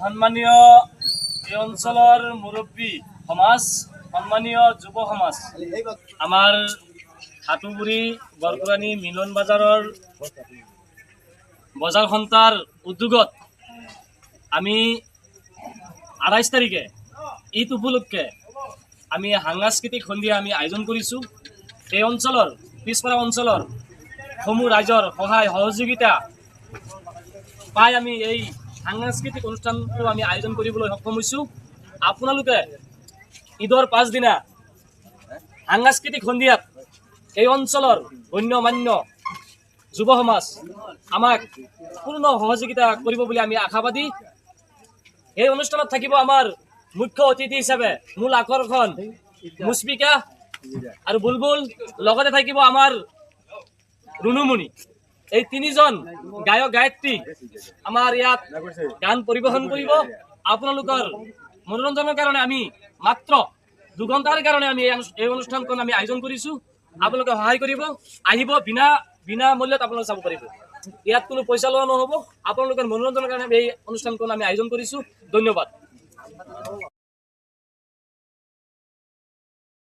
সন্মানীয় এই অঞ্চলৰ মুৰব্বী সমাজ, সন্মানীয় যুৱ সমাজ, আমাৰ হাতুগুৰি বৰকুৰাণী মিলন বজাৰৰ বজাৰ সন্থাৰ উদ্যোগত আমি ২৮ তাৰিখে ঈদ উপলক্ষে আমি সাংস্কৃতিক সন্ধিয়া আমি আয়োজন কৰিছোঁ। এই অঞ্চলৰ পিছপৰা অঞ্চলৰ সমূহ ৰাইজৰ সহায় সহযোগিতা পাই আমি এই সাংস্কৃতিক অনুষ্ঠানটো আমি আয়োজন কৰিবলৈ সক্ষম হৈছোঁ। আপোনালোকে ঈদৰ পাছদিনা সাংস্কৃতিক সন্ধিয়াত এই অঞ্চলৰ গণ্যমান্য যুৱ সমাজ আমাক পূৰ্ণ সহযোগিতা কৰিব বুলি আমি আশাবাদী। এই অনুষ্ঠানত থাকিব আমাৰ মুখ্য অতিথি হিচাপে মূল আকৰ্ষণ মুস্পিকা আৰু বুলবুল, লগতে থাকিব আমাৰ ৰুণুমণি। এই তিনিজন গায়ক গায়ত্ৰী আমাৰ ইয়াত গান পৰিৱেশন কৰিব। আপোনালোকৰ মনোৰঞ্জনৰ কাৰণে আমি মাত্ৰ ২ ঘণ্টাৰ কাৰণে আমি এই অনুষ্ঠানখন আমি আয়োজন কৰিছোঁ। আপোনালোকে সহায় কৰিব, আহিব, বিনা মূল্যত আপোনালোকে চাব পাৰিব। ইয়াত কোনো পইচা লোৱা নহ'ব। আপোনালোকৰ মনোৰঞ্জনৰ কাৰণে এই অনুষ্ঠানখন আমি আয়োজন কৰিছোঁ। ধন্যবাদ।